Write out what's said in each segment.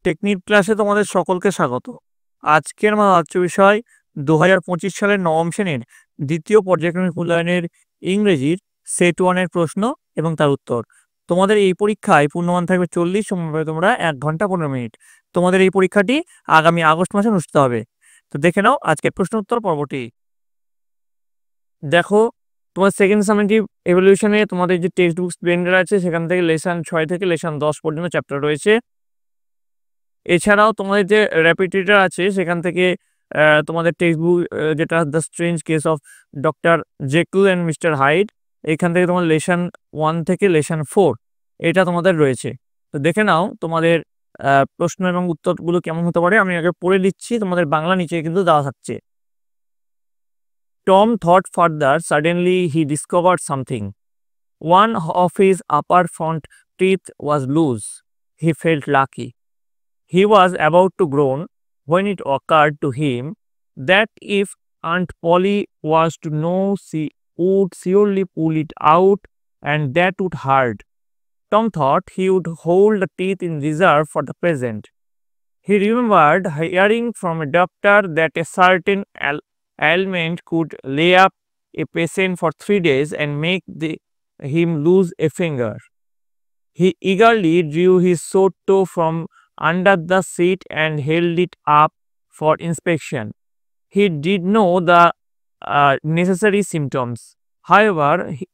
Technique ক্লাসে তোমাদের সকলকে স্বাগত। আজকের আলোচ্য বিষয় 2025 সালের নবম শ্রেণীর দ্বিতীয় পর্যায়ক্রমিক মূল্যায়নের ইংরেজির সেট 1 এর প্রশ্ন এবং তার উত্তর। তোমাদের এই পরীক্ষায় পূর্ণমান থাকবে 40, সময় পাবে তোমরা 1 ঘন্টা 15 মিনিট। তোমাদের এই পরীক্ষাটি আগামী আগস্ট মাসে অনুষ্ঠিত হবে। তো দেখে নাও আজকের প্রশ্ন উত্তর পর্বটি। দেখো, তোমার সেকেন্ড সামেটিভ এভলিউশনে তোমাদের যে টেক্সট বুক ব্লেন্ডার আছে সেখান থেকে লেসন 6 থেকে লেসন 10 পর্যন্ত চ্যাপ্টার রয়েছে। এছাড়াও তোমাদের যে র্যাপিড রিডার আছে সেখান থেকে তোমাদের টেক্সট বুক যেটা the strange case of doctor Jekyll and mister Hyde, এখান থেকে তোমার লেসন 1 থেকে লেসন 4 এটা তোমাদের রয়েছে। তো দেখে নাও তোমাদের প্রশ্ন এবং উত্তরগুলো কেমন হতে পারে। আমি আগে পড়ে দিচ্ছি, তোমাদের বাংলা নিচে কিন্তু দেওয়া থাকছে। Tom thought further. Suddenly he discovered something. One of his upper front teeth was loose. He felt lucky. He was about to groan when it occurred to him that if Aunt Polly was to know, she would surely pull it out, and that would hurt. Tom thought he would hold the teeth in reserve for the present. He remembered hearing from a doctor that a certain ailment could lay up a patient for 3 days and make him lose a finger. He eagerly drew his sore toe from under the seat and held it up for inspection. He did know the necessary symptoms. However,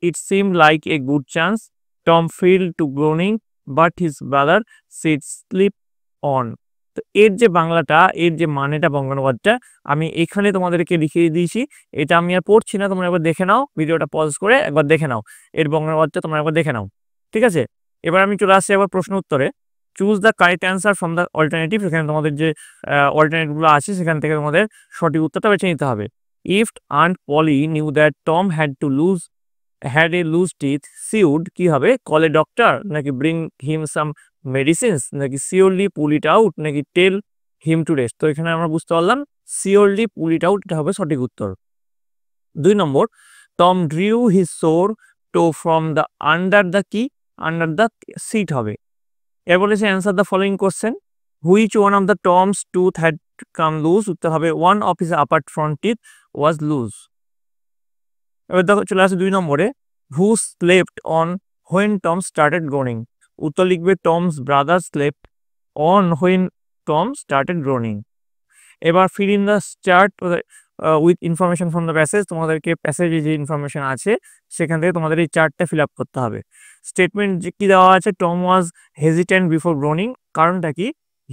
it seemed like a good chance. Tom fell to groaning, but his brother said, "Sleep on." তো এর যে বাংলাটা, এর যে মানেটা, বঙ্গানুবাদটা আমি এখানে তোমাদেরকে লিখিয়ে দিয়েছি। এটা আমি আর পড়ছি না, তোমরা একবার দেখে নাও, ভিডিওটা পজ করে একবার দেখে নাও, এর বঙ্গানুবাদটা তোমরা একবার দেখে নাও। ঠিক আছে, এবার আমি চলে আসছি আবার প্রশ্ন উত্তরে। Choose the correct answer from the alternative. এখানে তোমাদের যে অল্টারনেটিভগুলো আছে সেখান থেকে তোমাদের সঠিক উত্তরটা বেছে নিতে হবে। If aunt Polly knew that Tom had a loose teeth, she would কি হবে? কল এ ডক্টর, নাকি ব্রিং হিম সাম মেডিসিনস, নাকি সিওরলি পুল ইট আউট, নাকি টেল হিম টু রেস্ট। তো এখানে আমরা বুঝতে পারলাম সিওরলি পুল ইট আউট, এটা হবে সঠিক উত্তর। 2 নম্বর, Tom drew his sore toe from the under the seat হবে। এর বলেছে answer the following question. Which one of the Tom's tooth had come loose? উত্তর হবে one of his upper front teeth was loose. এবার দেখো চলে আসে 2 নম্বরে, who slept on when Tom started groaning? উত্তর লিখবে Tom's brother slept on when Tom started groaning. এবার fill in the chart with information from the passage. তোমাদেরকে প্যাসেজে যে ইনফরমেশন আছে সেখান থেকে তোমাদের এই চার্টটা ফিল আপ করতে হবে। স্টেটমেন্ট যে কি দেওয়া আছে, Tom was hesitant before groaning, কারণটা কি?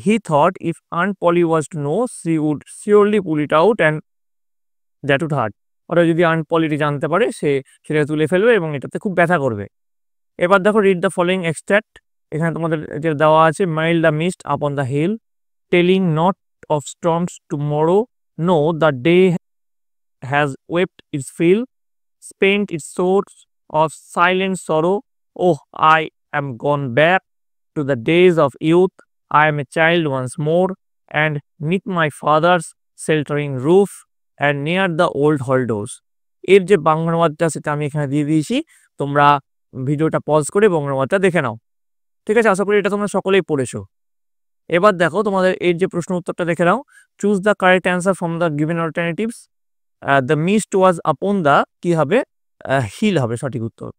He thought if aunt Polly was to know, she would surely pull it out and that would hurt. ওরা যদি আন্ট পলিটি জানতে পারে সেটা তুলে ফেলবে এবং এটাতে খুব ব্যথা করবে। এবার দেখো, রিড দ্য ফলোইং এক্সট্রাক্ট। এখানে তোমাদের যে দেওয়া আছে, mild the mist upon the hill, telling not of storms tomorrow, no, the day has wept its fill, spent its source of silent sorrow. Oh, I am gone back to the days of youth. I am a child once more, and neath my father's sheltering roof, and near the old hall doors. এর যে বঙ্গানুবাদটা সেটা আমি এখানে দিয়ে দিয়েছি, তোমরা ভিডিওটা pause করে বঙ্গানুবাদটা দেখে নাও। ঠিক আছে, আশা করি এটা তোমরা সকলেই পড়েছো। এবার দেখো তোমাদের এর যে প্রশ্ন উত্তরটা দেখে নাও। Choose the correct answer from the given alternatives. The mist was upon the কি হবে? হিল হবে সঠিক উত্তর।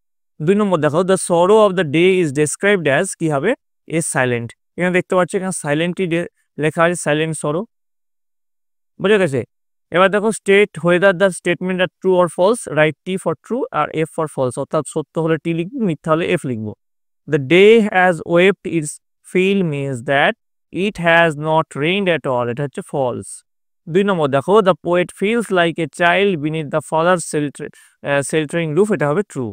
2 নম্বর দেখো, the sorrow of the day is described as কি হবে? S silent. এখানে দেখতে পাচ্ছি এখানে সাইলেন্টই লেখা আছে, সাইলেন্ট সরো। বুঝে গেছে? এবার দেখো, state whether the statement are true or false, right T for true আর এফ ফর ফলস। অর্থাৎ সত্য হলে টি লিখবো, মিথ্যা হলে এফ লিখবো। The day has wept its fill means that it has not rained at all, এটা হচ্ছে false। 2 নম্বর দেখো, the poet feels like a child beneath the father's sheltering roof, এটা হবে true।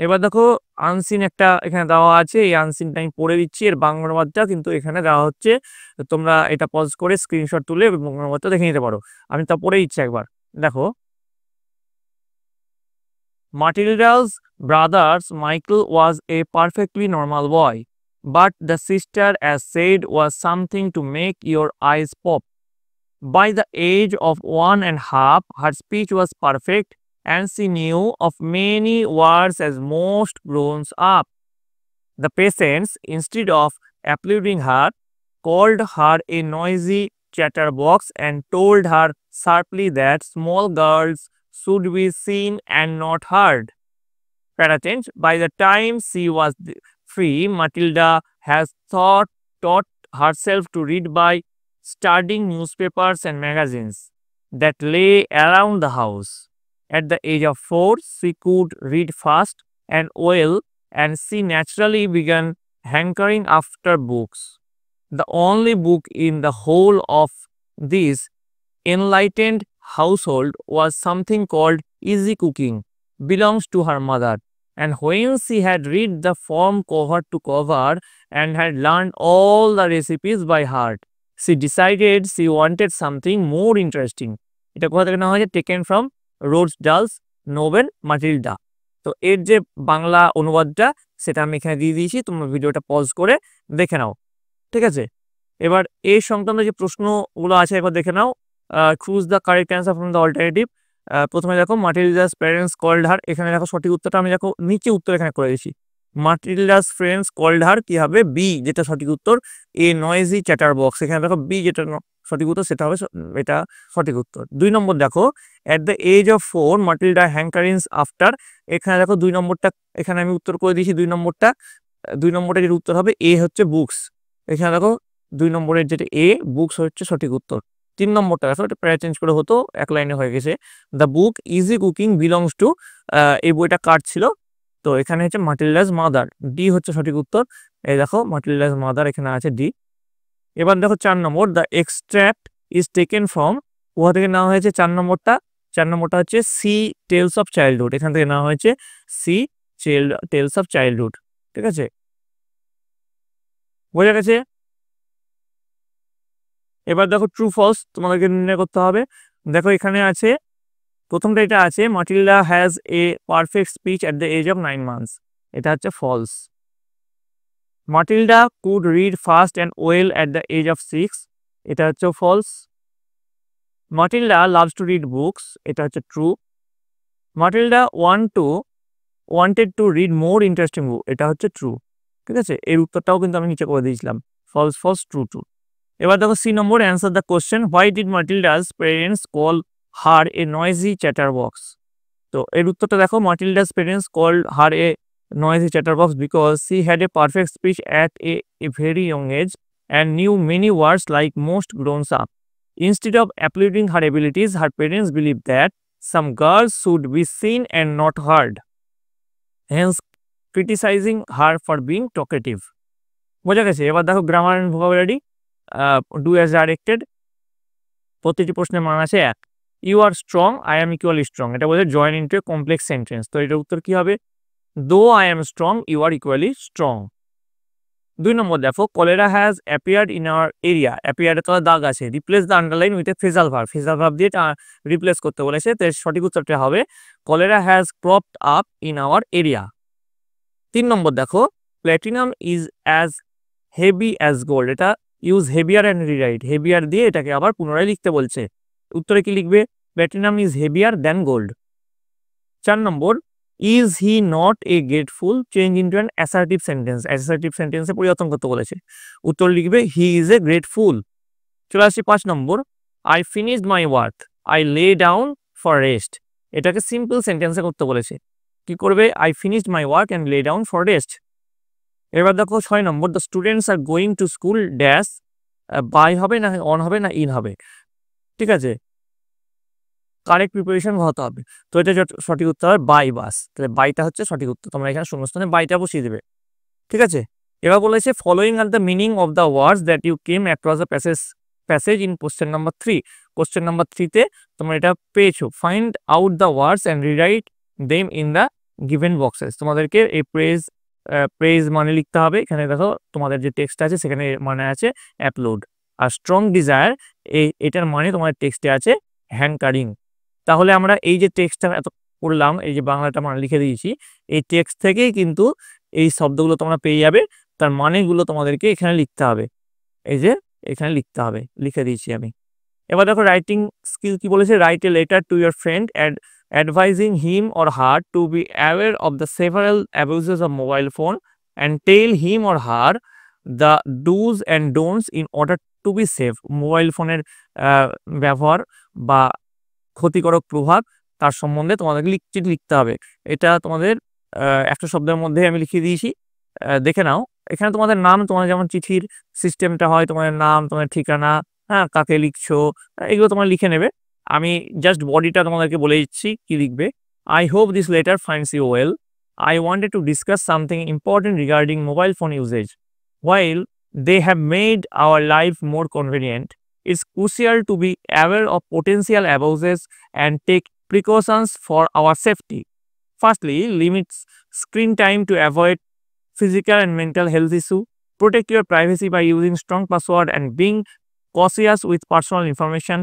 এবার দেখো, আনসিন একটা এখানে দেওয়া আছে, এই আনসিনটা আমি পড়ে দিচ্ছি, এর বাংলানুবাদটা কিন্তু এখানে দেওয়া হচ্ছে, তোমরা এটা পজ করে স্ক্রিনশট তুলে বাংলানুবাদটা দেখে নিতে পারো। আমি তা পড়ে দিচ্ছি একবার, দেখো। Matilda's brother Michael was a perfectly normal boy, but the sister, as said, was something to make your eyes pop. By the age of 1.5, her speech was perfect, and she knew of many words as most grown up. The patients, instead of applauding her, called her a noisy chatterbox and told her sharply that small girls should be seen and not heard. Patent, by the time she was free, Matilda has taught herself to read by studying newspapers and magazines that lay around the house. At the age of 4, she could read fast and well, and she naturally began hankering after books. The only book in the whole of this enlightened household was something called Easy Cooking, belongs to her mother. And when she had read the form cover to cover and had learned all the recipes by heart, she decided she wanted something more interesting. এটা কোথা থেকে নেওয়া হয়েছে? Taken from Roald Dahl's novel Matilda. তো এর যে বাংলা অনুবাদটা সেটা আমি এখানে দিয়ে দিয়েছি, তোমরা ভিডিওটা পজ করে দেখে নাও, ঠিক আছে? এবার এই সংক্রান্ত যে প্রশ্নগুলো আছে একবার দেখে নাও। Choose the correct answer from the alternative. প্রথমে দেখো মাটিলডাস প্যারেন্টস কল্ড হার, এখানে দেখো সঠিক উত্তরটা আমি দেখো নিচে উত্তর এখানে করে দিয়েছি। মাটিলডাস ফ্রেন্ডস কল্ড হার কি হবে? বি, যেটা সঠিক উত্তর। এ নয়েজি চ্যাটার বক্স, এখানে দেখো বি যেটা সঠিক উত্তর সেটা হবে, এটা সঠিক উত্তর। 2 নম্বর দেখো, at the age of 4 Matilda hankerings after, এখানে দেখো 2 নম্বরটা এখানে আমি উত্তর করে দিয়েছি। 2 নম্বরটা যেটা উত্তর হবে এ হচ্ছে বুকস, এখানে দেখো 2 নম্বরের যেটা এ বুকস হচ্ছে সঠিক উত্তর। 3 নম্বরটা দেখো, এটা প্রায় চেঞ্জ করে হতো, এক লাইনে হয়ে গেছে। The book easy cooking belongs to, এই বইটা কার ছিল? তো এখানে হচ্ছে মাটিলডাস মাদার, ডি হচ্ছে সঠিক উত্তর। এই দেখো মাটিলডাস মাদার এখানে আছে ডি। এবার দেখো 4 নম্বর, the extract is taken from, কোথা থেকে নেওয়া হয়েছে? 4 নম্বরটা হচ্ছে সি টেলস অফ চাইল্ডহুড, এখান থেকে নেওয়া হয়েছে সি টেলস অফ চাইল্ডহুড, ঠিক আছে? বোঝা গেছে? এবার দেখো ট্রু ফলস তোমাদেরকে নির্ণয় করতে হবে। দেখো এখানে আছে, প্রথমটা এটা আছে, Matilda has a perfect speech at the age of 9 months, এটা হচ্ছে false. Matilda could read fast and well at the age of 6, এটা হচ্ছে false. Matilda loves to read books, এটা হচ্ছে true. Matilda wanted to read more interesting book, এটা হচ্ছে true, ঠিক আছে? এর উত্তরটাও কিন্তু আমি নিচে করে দিয়েছিলাম, ফলস ট্রু। এবার দেখো সি নম্বর, answer the question, why did Matilda's parents call her a noisy chatter box? তো এর উত্তরটা দেখো, Matilda's parents called her a noisy chatterbox because she had a perfect speech at a very young age and knew many words like most grown-up. Instead of applauding her abilities, her parents believed that some girls should be seen and not heard, hence criticizing her for being talkative. বোঝা গেছে? এবার দেখো grammar and vocabulary, do as directed. প্রতিটি প্রশ্নের মান আছে 1। You are strong, I am equally strong, এটা বলে join into a complex sentence. তো এটার উত্তর কি হবে? Though I am strong, you are equally strong. 2 নম্বর দেখো, cholera has appeared in our area, অ্যাপিয়ার্ডে তো দাগ আছে, replace the underline with a phrasal verb দিয়ে রিপ্লেস করতে বলেছে। তো সঠিক উত্তরটা হবে cholera has cropped up in our area. 3 নম্বর দেখো, platinum is as heavy as gold, এটা use heavier and rewrite, heavier দিয়ে এটাকে আবার পুনরায় লিখতে বলছে। উত্তরে কি লিখবে? Platinum is heavier than gold. 4 নম্বর, is he not a grateful, change into an assertive sentence, assertive সেন্টেন্সে পরিবর্তন করতে বলেছে। উত্তর লিখবে হি ইজ এ গ্রেটফুল। চলে আসছি 5 নম্বর, I finished my work, I lay down for rest, এটাকে সিম্পল সেন্টেন্সে করতে বলেছে। কি করবে? I finished my work and lay down for rest. এবার দেখো 6 নম্বর, the students are going to school dash, by হবে না অন হবে না ইন হবে, ঠিক আছে? কারেক্ট প্রিপারেশন হতে হবে। তো এটা সঠিক উত্তর হবে বাই বাস, তাহলে বাইটা হচ্ছে সঠিক উত্তর। তোমরা এখানে শূন্যস্থানে বাইটা বসিয়ে দেবে, ঠিক আছে? এবার বলেছে following are the meaning of the words that you came across the passage in question number 3। Question number 3-তে তোমরা এটা পেয়েছো। Find out the words and rewrite them in the given boxes. তোমাদেরকে এই প্রেজ মানে লিখতে হবে। এখানে দেখো তোমাদের যে টেক্সট আছে সেখানে মানে আছে অ্যাপলোড। আর স্ট্রং ডিজায়ার, এটার মানে তোমাদের টেক্সটে আছে হ্যাঙ্কারিং। তাহলে আমরা এই যে টেক্সটটা এত পড়লাম, এই যে বাংলাটা মানে লিখে দিয়েছি, এই টেক্সট থেকেই কিন্তু এই শব্দগুলো তোমরা পেয়ে যাবে, তার মানেগুলো তোমাদেরকে এখানে লিখতে হবে। এই যে এখানে লিখতে হবে, লিখে দিয়েছি আমি। এবার দেখো রাইটিং স্কিল কি বলেছে, write a letter to your friend advising him or her to be aware of the several abuses of mobile phone and tell him or her the dos and don'ts in order to be safe. Mobile ফোনের ব্যবহার বা ক্ষতিকারক প্রভাব তার সম্বন্ধে তোমাদেরকে লিখতে হবে। এটা তোমাদের একটা শব্দের মধ্যে আমি লিখিয়ে দিয়েছি, দেখে নাও। এখানে তোমাদের নাম, তোমাদের যেমন চিঠির সিস্টেমটা হয়, তোমাদের নাম, তোমাদের ঠিকানা, হ্যাঁ, কাকে লিখছো, এগুলো তোমরা লিখে নেবে। আমি জাস্ট বডিটা তোমাদেরকে বলে দিচ্ছি কি লিখবে। I hope this letter finds you well. I wanted to discuss something important regarding mobile phone usage. While they have made our life more convenient, it's crucial to be aware of potential abuses and take precautions for our safety. Firstly, limit screen time to avoid physical and mental health issue. Protect your privacy by using strong password and being cautious with personal information.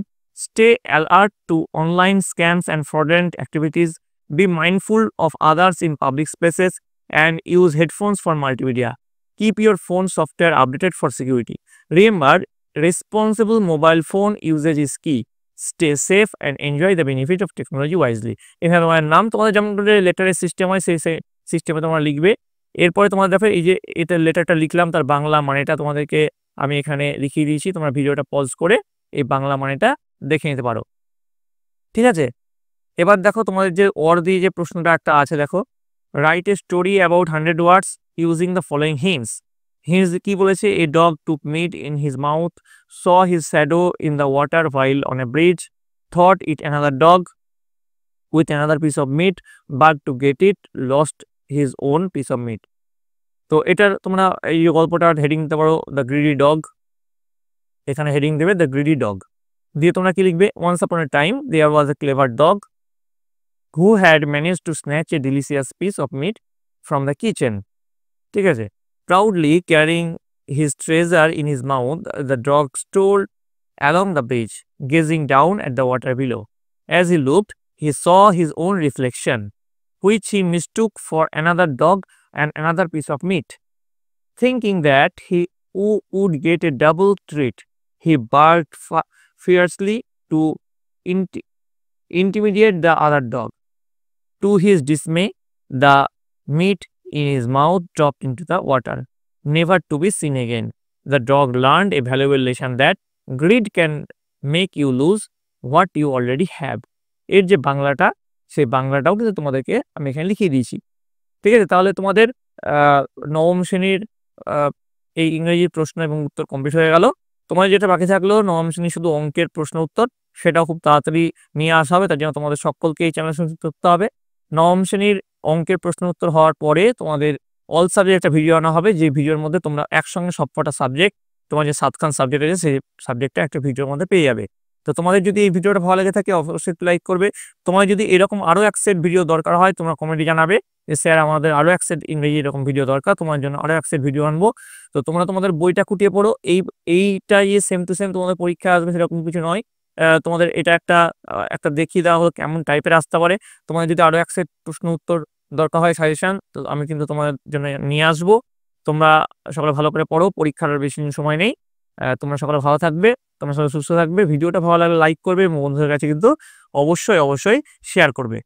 Stay alert to online scams and fraudulent activities. Be mindful of others in public spaces and use headphones for multimedia. Keep your phone software updated for security. Remember, responsible mobile phone usage is key. Stay safe and enjoy the benefit of technology wisely. এখানে তোমার নাম, তোমাদের যেমন লেটারের system হয় সেই সিস্টেমে তোমরা লিখবে। এরপরে তোমার দেখো এই যে এটা লেটারটা লিখলাম, তার বাংলা মানেটা তোমাদেরকে আমি এখানে লিখিয়ে দিয়েছি। তোমরা ভিডিওটা পজ করে এই বাংলা মানেটা দেখে নিতে পারো, ঠিক আছে? এবার দেখো তোমাদের যে ওর দিয়ে যে প্রশ্নটা একটা আছে, দেখো, write a story about 100 words using the following hints. Hints কি বলেছে? A dog took meat in his mouth, saw his shadow in the water while on a bridge, thought it another dog with another piece of meat, but to get it lost his own piece of meat. তো এটার তোমরা এই গল্পটার heading দিতে পারো the greedy dog. এখানে heading দেবে the greedy dog, দিয়ে তোমরা কি লিখবে? Once upon a time there was a clever dog who had managed to snatch a delicious piece of meat from the kitchen. ঠিক আছে? Proudly carrying his treasure in his mouth, the dog strolled along the bridge, gazing down at the water below. As he looked, he saw his own reflection, which he mistook for another dog and another piece of meat. Thinking that he would get a double treat, he barked fiercely to intimidate the other dog. To his dismay, the meat in his mouth dropped into the water, never to be seen again. The dog learned a valuable lesson that greed can make you lose what you already have. এর যে বাংলাটা, সেই বাংলাটাও কিন্তু তোমাদেরকে আমি এখানে লিখিয়ে দিয়েছি, ঠিক আছে? তাহলে তোমাদের নবম শ্রেণীর এই ইংরেজির প্রশ্ন এবং উত্তর কমপ্লিট হয়ে গেল। তোমাদের যেটা বাকি থাকলো নবম শ্রেণীর শুধু অঙ্কের প্রশ্ন উত্তর, সেটাও খুব তাড়াতাড়ি নিয়ে আসা হবে। তার জন্য তোমাদের সকলকে এই চ্যানেল সংযুক্ত করতে হবে। নবম শ্রেণীর অঙ্কের প্রশ্ন উত্তর হওয়ার পরে তোমাদের অল সাবজেক্ট একটা ভিডিও আনা হবে, যে ভিডিওর মধ্যে তোমরা একসঙ্গে সবকটা সাবজেক্ট, তোমার যে 7খান সাবজেক্ট আছে সেই সাবজেক্টটা একটা ভিডিওর মধ্যে পেয়ে যাবে। তো তোমাদের যদি এই ভিডিওটা ভালো লেগে থাকে অবশ্যই লাইক করবে। তোমার যদি এরকম আরও এক সেট ভিডিও দরকার হয় তোমরা কমেন্টে জানাবে যে স্যার আমাদের আরও এক সেট ইংরেজি এরকম ভিডিও দরকার, তোমার জন্য আরও এক সেট ভিডিও আনবো। তো তোমরা তোমাদের বইটা খুঁটিয়ে পড়ো। এইটা সেম টু সেম তোমাদের পরীক্ষা আসবে সেরকম কিছু নয়। তোমাদের এটা একটা দেখিয়ে দেওয়া হলো কেমন টাইপের আসতে পারে। তোমাদের যদি আরও এক সেট প্রশ্ন উত্তর দরকার হয় সাজেশন, তো আমি কিন্তু তোমাদের জন্য নিয়ে আসবো। তোমরা সকলে ভালো করে পড়ো, পরীক্ষার আর বেশি দিন সময় নেই। তোমরা সকলে ভালো থাকবে, তোমরা সকলে সুস্থ থাকবে। ভিডিওটা ভালো লাগলে লাইক করবে এবং বন্ধুদের কাছে কিন্তু অবশ্যই শেয়ার করবে।